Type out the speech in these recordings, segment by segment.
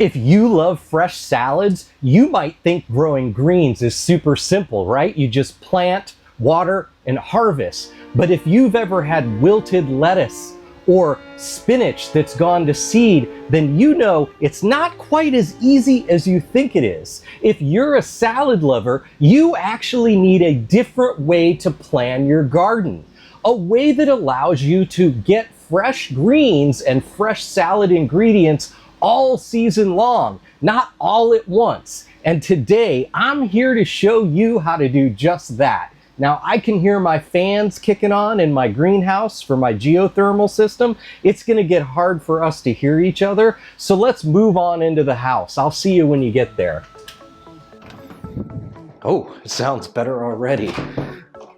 If you love fresh salads, you might think growing greens is super simple, right? You just plant, water, and harvest. But if you've ever had wilted lettuce or spinach that's gone to seed, then you know it's not quite as easy as you think it is. If you're a salad lover, you actually need a different way to plan your garden. A way that allows you to get fresh greens and fresh salad ingredients all season long, not all at once. And today I'm here to show you how to do just that. Now I can hear my fans kicking on in my greenhouse for my geothermal system. It's gonna get hard for us to hear each other, so let's move on into the house. I'll see you when you get there. Oh, it sounds better already.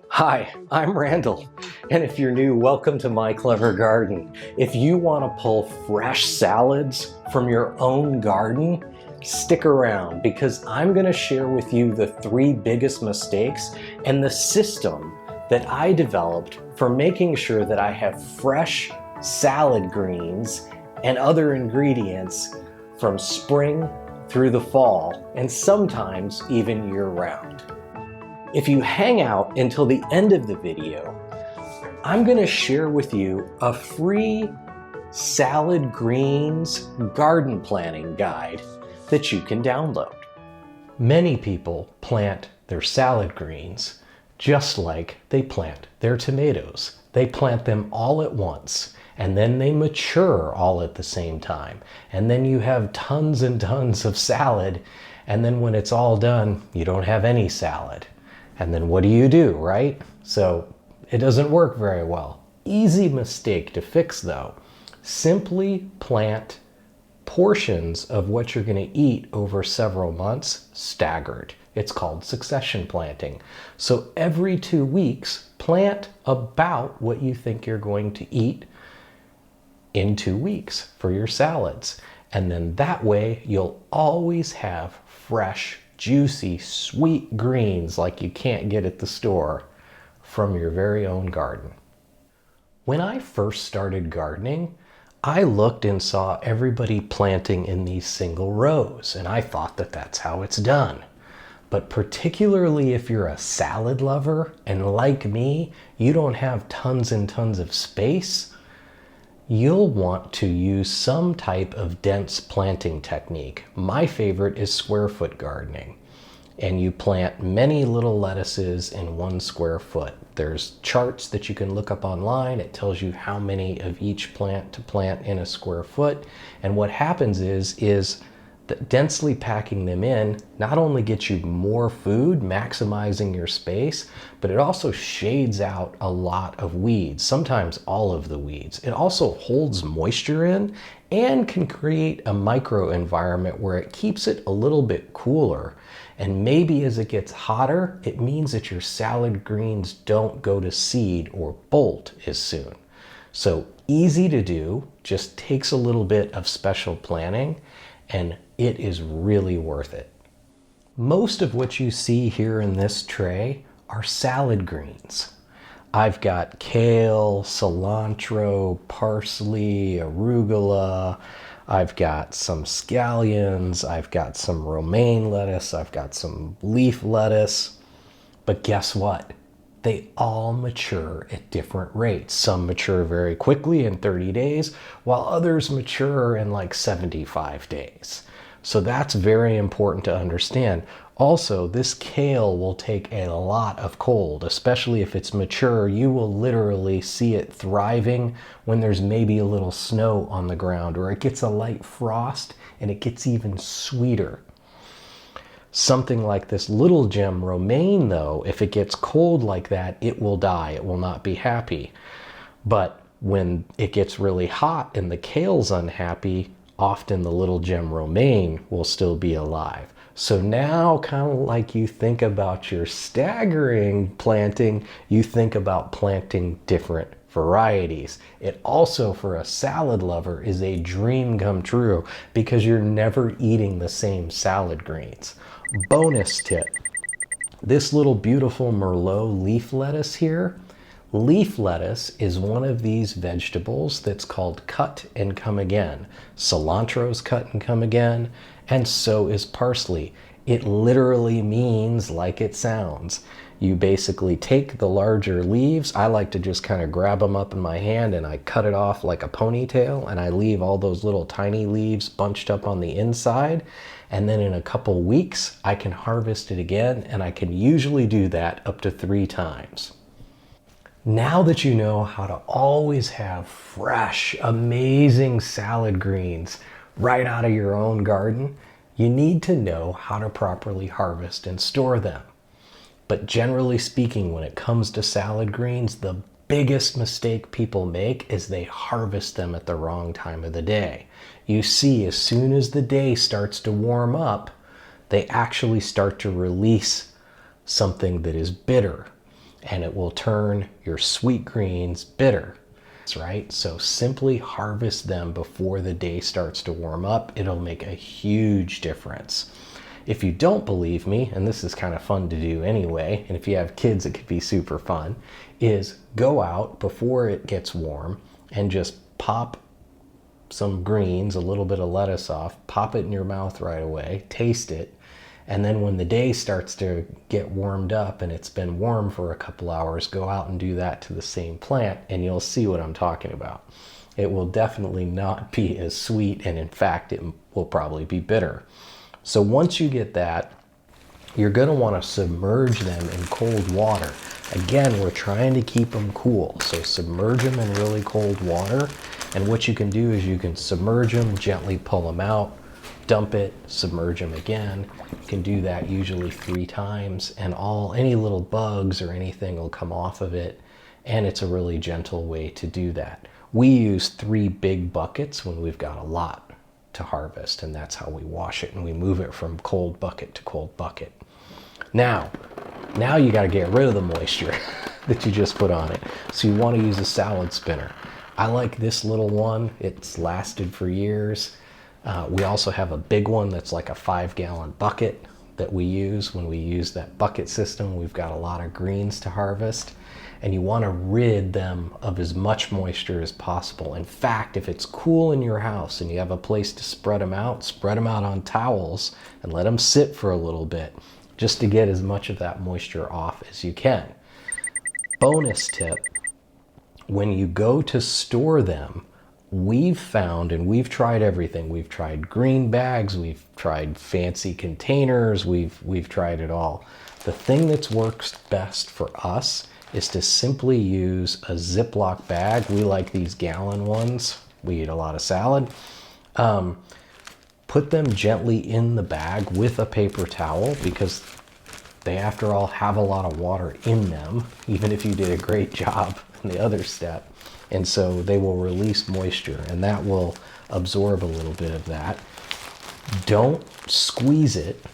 Hi, I'm Randall, and if you're new, welcome to My Clever Garden. If you want to pull fresh salads from your own garden, stick around because I'm going to share with you the 3 biggest mistakes and the system that I developed for making sure that I have fresh salad greens and other ingredients from spring through the fall and sometimes even year-round. If you hang out until the end of the video, I'm going to share with you a free salad greens garden planning guide that you can download. Many people plant their salad greens just like they plant their tomatoes. They plant them all at once and then they mature all at the same time. And then you have tons and tons of salad, and then when it's all done, you don't have any salad. And then what do, right? So it doesn't work very well. Easy mistake to fix though. Simply plant portions of what you're going to eat over several months staggered. It's called succession planting. So every 2 weeks, plant about what you think you're going to eat in 2 weeks for your salads. And then that way you'll always have fresh, juicy, sweet greens like you can't get at the store from your very own garden. When I first started gardening, I looked and saw everybody planting in these single rows, and I thought that that's how it's done. But particularly if you're a salad lover, and like me, you don't have tons and tons of space, you'll want to use some type of dense planting technique. My favorite is square foot gardening. And you plant many little lettuces in 1 square foot. There's charts that you can look up online. It tells you how many of each plant to plant in a square foot. And what happens is that densely packing them in not only gets you more food, maximizing your space, but it also shades out a lot of weeds, sometimes all of the weeds. It also holds moisture in and can create a micro environment where it keeps it a little bit cooler. And maybe as it gets hotter, it means that your salad greens don't go to seed or bolt as soon. So easy to do, just takes a little bit of special planning, and it is really worth it. Most of what you see here in this tray are salad greens. I've got kale, cilantro, parsley, arugula. I've got some scallions. I've got some romaine lettuce. I've got some leaf lettuce. But guess what? They all mature at different rates. Some mature very quickly in 30 days, while others mature in like 75 days. So that's very important to understand. Also, this kale will take a lot of cold, especially if it's mature. You will literally see it thriving when there's maybe a little snow on the ground, or it gets a light frost and it gets even sweeter. Something like this little gem romaine though, if it gets cold like that, it will die. It will not be happy. But when it gets really hot and the kale's unhappy, often the little gem romaine will still be alive. So now, kind of like you think about your staggering planting, you think about planting different varieties. It also, for a salad lover, is a dream come true because you're never eating the same salad greens. Bonus tip, this little beautiful Merlot leaf lettuce here Leaf lettuce is one of these vegetables that's called cut and come again. Cilantro's cut and come again, and so is parsley. It literally means like it sounds. You basically take the larger leaves. I like to just kind of grab them up in my hand and I cut it off like a ponytail, and I leave all those little tiny leaves bunched up on the inside. And then in a couple weeks, I can harvest it again, and I can usually do that up to 3 times. Now that you know how to always have fresh, amazing salad greens right out of your own garden, you need to know how to properly harvest and store them. But generally speaking, when it comes to salad greens, the biggest mistake people make is they harvest them at the wrong time of the day. You see, as soon as the day starts to warm up, they actually start to release something that is bitter, and it will turn your sweet greens bitter. That's right. So simply harvest them before the day starts to warm up. It'll make a huge difference. If you don't believe me, and this is kind of fun to do anyway, and if you have kids it could be super fun, is go out before it gets warm and just pop some greens, a little bit of lettuce off, pop it in your mouth right away, taste it, and then when the day starts to get warmed up and it's been warm for a couple hours, go out and do that to the same plant and you'll see what I'm talking about. It will definitely not be as sweet, and in fact it will probably be bitter. So once you get that, you're going to want to submerge them in cold water. Again, we're trying to keep them cool, so submerge them in really cold water. And what you can do is you can submerge them, gently pull them out, dump it, submerge them again. You can do that usually 3 times, and any little bugs or anything will come off of it, and it's a really gentle way to do that. We use 3 big buckets when we've got a lot to harvest, and that's how we wash it, and we move it from cold bucket to cold bucket. Now you got to get rid of the moisture that you just put on it. So you want to use a salad spinner. I like this little one. It's lasted for years. We also have a big one that's like a 5-gallon bucket that we use. When we use that bucket system, we've got a lot of greens to harvest, and you want to rid them of as much moisture as possible. In fact, if it's cool in your house and you have a place to spread them out on towels and let them sit for a little bit, just to get as much of that moisture off as you can. Bonus tip, when you go to store them, we've found, and we've tried everything. We've tried green bags, we've tried fancy containers, we've tried it all. The thing that works best for us is to simply use a Ziploc bag. We like these gallon ones. We eat a lot of salad. Put them gently in the bag with a paper towel, because they, after all, have a lot of water in them, even if you did a great job in the other step. And so they will release moisture, and that will absorb a little bit of that. Don't squeeze it.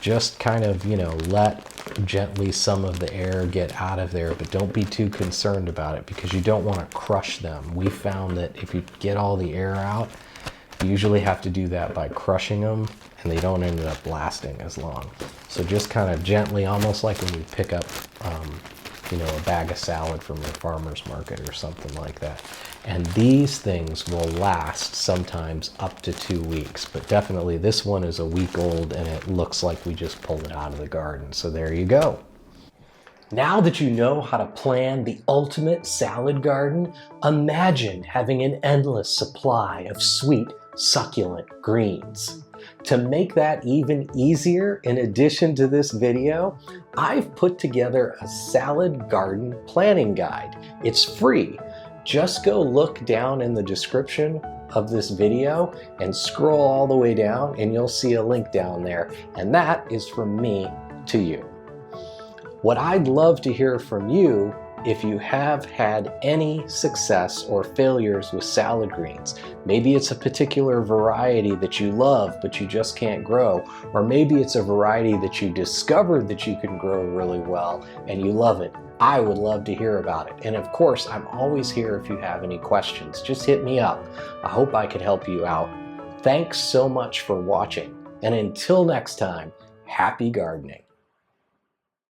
Just kind of, let gently some of the air get out of there, but don't be too concerned about it, because you don't want to crush them. We found that if you get all the air out, you usually have to do that by crushing them, and they don't end up lasting as long. So just kind of gently, almost like when you pick up a bag of salad from your farmer's market or something like that. And these things will last sometimes up to 2 weeks, but definitely this one is a week old and it looks like we just pulled it out of the garden. So there you go. Now that you know how to plan the ultimate salad garden, imagine having an endless supply of sweet, succulent greens. To make that even easier, in addition to this video, I've put together a salad garden planning guide. It's free. Just go look down in the description of this video and scroll all the way down and you'll see a link down there, and that is from me to you. What I'd love to hear from you, if you have had any success or failures with salad greens. Maybe it's a particular variety that you love but you just can't grow, or maybe it's a variety that you discovered that you can grow really well and you love it. I would love to hear about it. And of course, I'm always here if you have any questions. Just hit me up. I hope I could help you out. Thanks so much for watching, and until next time, happy gardening.